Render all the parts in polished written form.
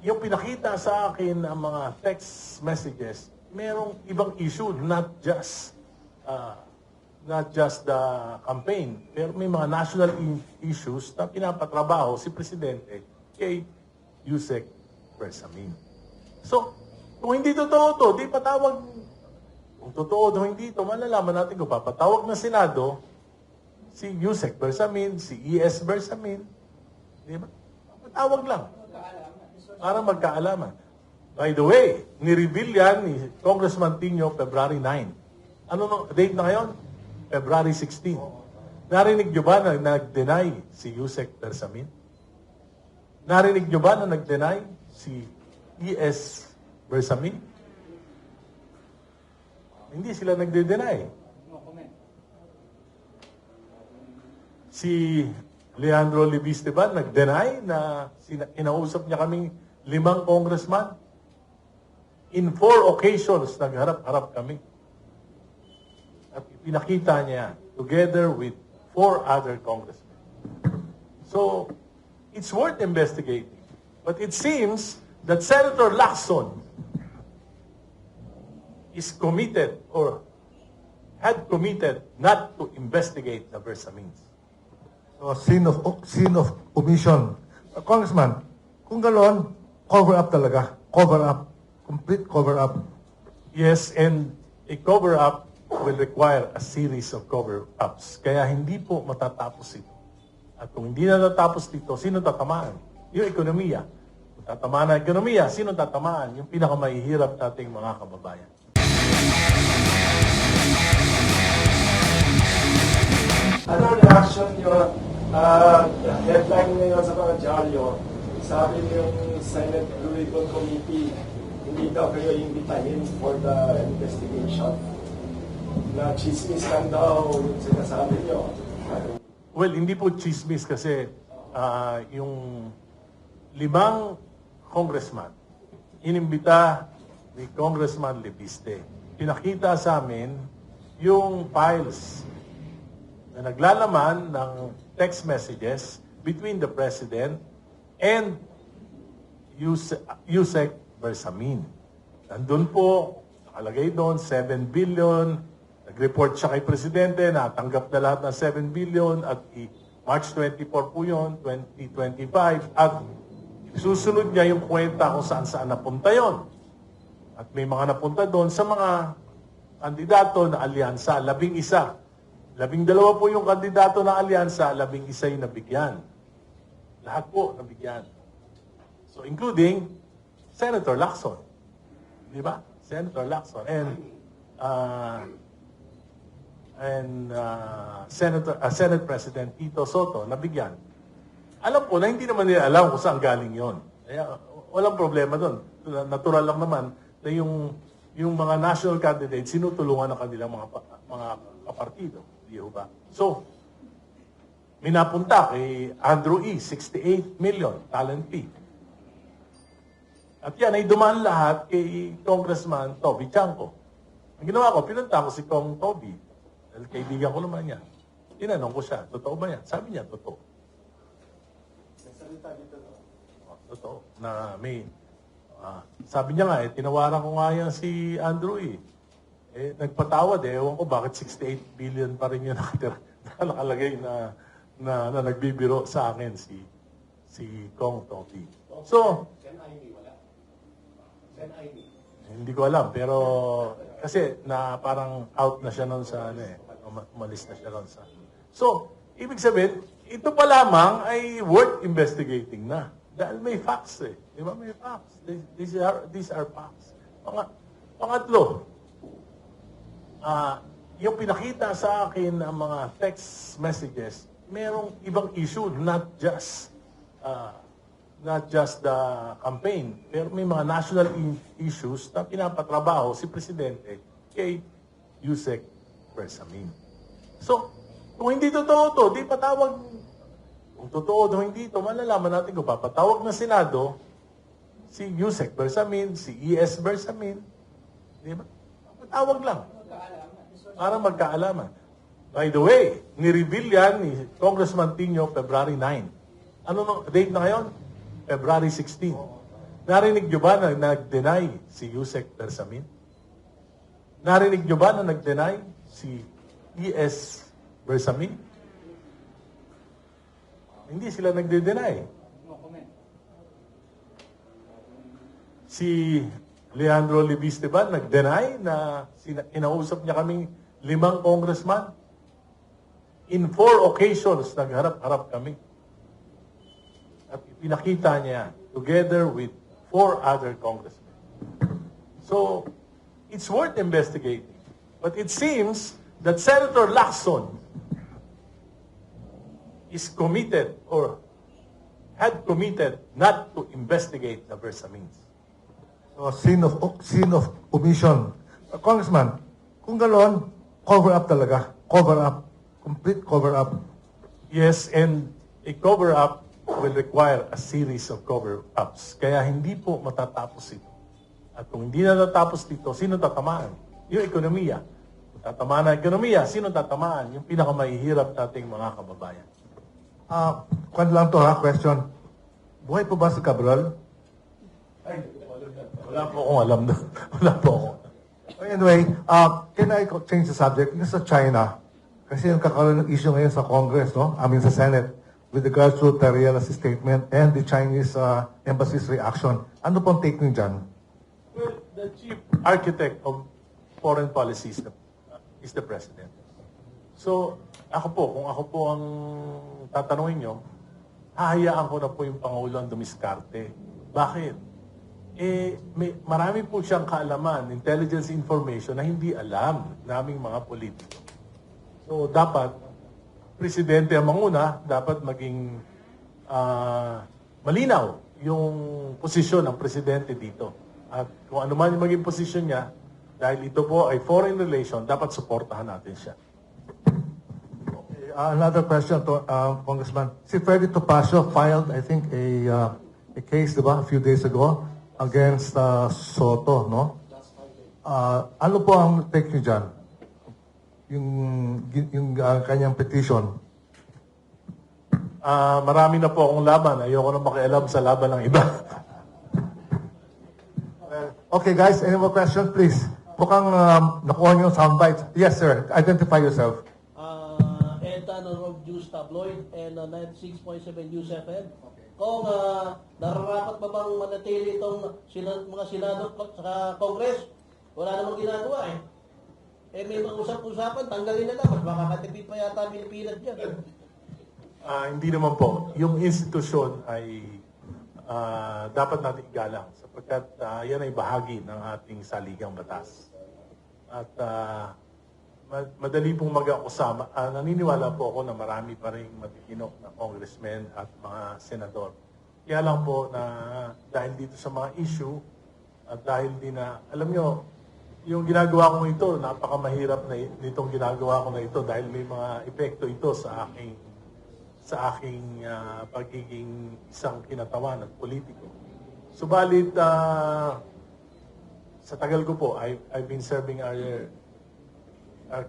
yung pinakita sa akin ang mga text messages, merong ibang issue, not just the campaign, pero may mga national issues na pinapatrabaho si Presidente kay Yusek Bersamin. So, kung hindi totoo to, di patawag. Kung totoo o hindi ito, malalaman natin kung papatawag ng Senado si Yusek Bersamin, si E.S. Bersamin. Di ba? Patawag lang. Para magkaalaman. By the way, ni-reveal yan ni Congressman Tino February 9. Ano no, date na ngayon? February 16. Narinig nyo ba na nag-deny si Yusek Bersamin? Narinig nyo ba na nag-deny si E.S. Bersamin? Hindi sila nagde-deny. Si Leandro Libiste ba nag-deny na inausap niya kaming 5 congressman? In 4 occasions, nagharap-harap kami. At pinakita niya together with 4 other congressmen. So, it's worth investigating. But it seems that Senator Lacson is committed or had committed not to investigate the Bersamins. So, sin of omission. Congressman, kung gano'n, cover up talaga. Cover up. Complete cover up. Yes, and a cover-up will require a series of cover-ups. Kaya hindi po matatapos ito. At kung hindi natatapos dito, sino tatamaan? Yung ekonomiya. Kung tatamaan ang ekonomiya, sino tatamaan? Yung pinakamahihirap nating mga kababayan. Ano reaction nyo? Headline ngayon sa mga dyaryo, sabi yung Senate Blue Ribbon Committee, hindi daw kayo imbitahin for the investigation. Na chismis lang daw yung sinasabi nyo. Well, hindi po chismis kasi yung 5 congressman, inimbita ni Congressman Libiste. Pinakita sa amin yung files na naglalaman ng text messages between the President and Yusek Bersamin. Nandun po, nakalagay doon, 7 billion. Nag-report siya kay Presidente, natanggap na lahat ng 7 billion at March 24 po yun, 2025. At susunod niya yung kwenta kung saan-saan napunta yon. At may mga napunta doon sa mga kandidato na alyansa, 11. 12 po yung kandidato na alyansa, 11 yung nabigyan. Lahat po nabigyan. So including Senator Lacson. Di ba? Senator Lacson. And Senate President Tito Soto, nabigyan. Alam ko na hindi naman nila alam kung saan galing yon. Kaya walang problema doon. Natural lang naman na yung mga national candidates sinutulungan ng kanilang mga kapartido. Di ba? So, may napunta kay Andrew E. 68 million talent fee. At yan ay dumaan lahat kay Congressman Toby Chanco. Ang ginawa ko, pinunta ko si Kong Toby. Dahil kaibigan ko naman niya. Tinanong ko siya, totoo ba yan? Sabi niya, totoo. Nagsalita dito. Totoo. Na may, sabi niya nga, tinawaran ko nga yan si Andrew E. Nagpatawad ewan ko bakit 68 billion pa rin yun nakalagay na nagbibiro sa akin si Kong Toby. So, hindi ko alam, pero kasi na parang out na siya noon sa umalis na siya noon sa. So, ibig sabihin, ito pa lamang ay worth investigating na. Dahil may facts eh. Di ba? May facts. These are facts. Pangatlo, yung pinakita sa akin ang mga text messages, merong ibang issue, not just the campaign, pero may mga national issues na pinapatrabaho si Presidente kay Yusek Bersamin. So, kung hindi totoo to, di patawag. Kung totoo o hindi ito, malalaman natin kung papatawag ng Senado si Yusek Bersamin, si E.S. Bersamin. Di ba? Patawag lang. Para magkaalaman. By the way, ni-reveal yan ni Congressman Tino February 9. Ano no, date na ngayon? February 16. Narinig nyo ba na nag-deny si Yusek Bersamin? Narinig nyo ba na nag-deny si E.S. Bersamin? Hindi sila nagde-deny. Si Leandro Libiste ba nag-deny na inausap niya kaming 5 congressman? In 4 occasions, nagharap-harap kami. At pinakita niya together with 4 other congressmen. So, it's worth investigating. But it seems that Senator Lacson is committed or had committed not to investigate the Bersamins. So, sin of omission. Congressman, kung gano'n, cover up talaga. Cover up. Complete cover up. Yes, and a cover-up will require a series of cover-ups. Kaya hindi po matatapos ito. At kung hindi natatapos dito, sino tatamaan? Yung ekonomiya. Kung tatamaan ang ekonomiya, sino tatamaan? Yung pinakamahihirap nating mga kababayan. Kwan lang to ha, question. Buhay po ba si Cabral? Wala po akong alam doon. Wala po ako. Anyway, can I change the subject? Yung sa China, kasi yung kakaroon ng issue ngayon sa Congress, no? Sa Senate, with regards to Terriela's statement and the Chinese embassy's reaction. Ano pong take niyo dyan? Well, the chief architect of foreign policy is the president. So, kung ako po ang tatanungin nyo, hahayaan ko na po yung Pangulo ang dumiskarte. Bakit? Marami po siyang kaalaman, intelligence information na hindi alam naming mga politiko. So, dapat, presidente ang manguna, dapat maging malinaw yung posisyon ng presidente dito. At kung ano man yung maging posisyon niya, dahil ito po ay foreign relation, dapat suportahan natin siya. Another question to Congressman. Si Freddy Topacio filed, I think, a case, diba, a few days ago against Soto, no? Ano po ang take niyo dyan? Yung kanyang petition. Marami na po akong laban. Ayoko na makialam sa laban ng iba. Okay, guys, any more questions, please? Mukhang nakuha niyo yung soundbite. Yes, sir. Identify yourself. Ed Tanner of Juice Tabloid and 96.7 News FM. Kung nararapat ba bang manatili itong mga senado sa Congress, wala namang ginagawa eh. May mga usap-usapan, tanggalin na lang. Mas makakatipid pa yata Pilipinas dyan. Hindi naman po. Yung institusyon ay dapat natin igalang sapagkat yan ay bahagi ng ating saligang batas. At madali pong mag-akusama. Naniniwala po ako na marami pa rin matikinok na congressmen at mga senador. Kaya lang po na dahil dito sa mga issue at dahil din na, alam nyo, yung ginagawa ko ito, napakamahirap na nitong ginagawa ko na ito dahil may mga epekto ito sa aking pagiging isang kinatawan at politiko. Subalit, sa tagal ko po, I've been serving our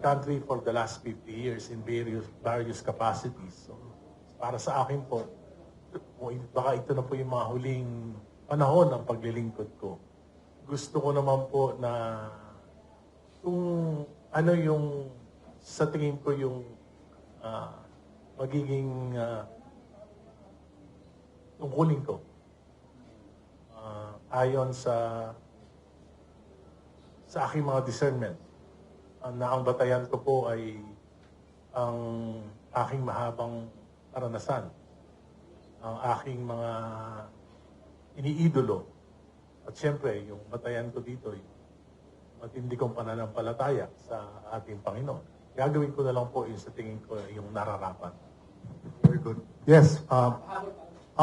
country for the last 50 years in various capacities. So, para sa akin po, baka ito na po yung mga huling panahon ng paglilingkod ko. Gusto ko naman po na kung ano yung sa tingin ko yung magiging tungkulin ko ayon sa aking mga discernment na ang batayan ko po ay ang aking mahabang karanasan, ang aking mga iniidolo at siyempre yung batayan ko dito ay matindi kong pananampalataya sa ating Panginoon. Gagawin ko na lang po yung sa tingin ko yung nararapat. Very good. Yes.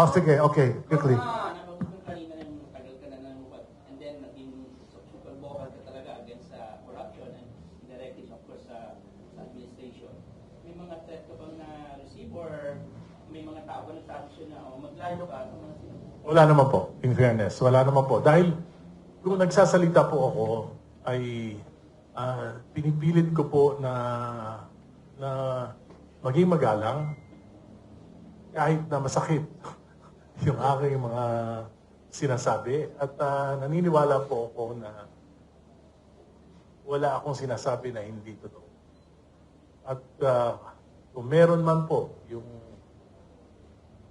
Sige. Okay. Quickly. Nabanggit kanina yung tagal ka na nanungupat and then naging super vocal ka talaga against corruption and directives of course sa administration. May mga threat ka bang na-receive or may mga tao ba nagsabi siya na maglayo ka sa mga sinabi? Wala naman po, in fairness. Wala naman po. Dahil kung nagsasalita po ako, ay pinipilit ko po na maging magalang kahit na masakit yung aking mga sinasabi at naniniwala po ako na wala akong sinasabi na hindi totoo. At kung meron man po yung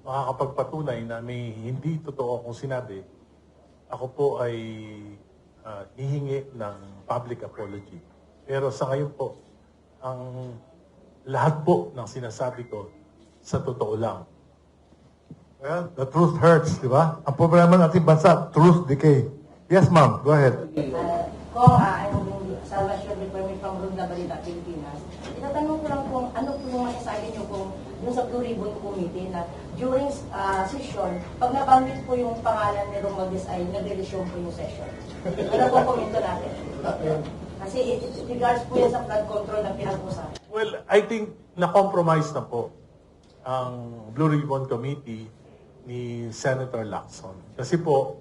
makakapagpatunay na may hindi totoo akong sinabi, ako po ay hihingi ng public apology. Pero sa ngayon po, ang lahat po ng sinasabi ko sa totoo lang. Well, the truth hurts, di ba? Ang problema ng ating bansa, truth decay. Yes, ma'am. Go ahead. Kung I'm Salvation Reforming from Runda Balita, Pilipinas, itatanong ko lang kung ano po yung masasabi niyo kung yung sa Blue Ribbon Committee na during session, pag nabanggit po yung pangalan ni Romualdez ay nagrelisyon po yung session. Ano po komento natin? Kasi it regards po yan sa flood control na pinag-usapan. Well, I think na-compromise na po ang Blue Ribbon Committee ni Senator Lacson. Kasi po,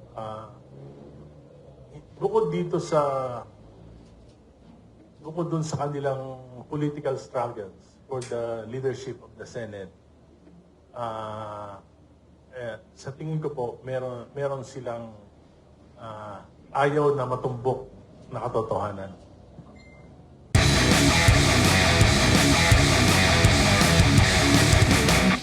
bukod dun sa kanilang political struggles for the leadership of the Senate, sa tingin ko po, meron silang ayaw na matumbok na katotohanan.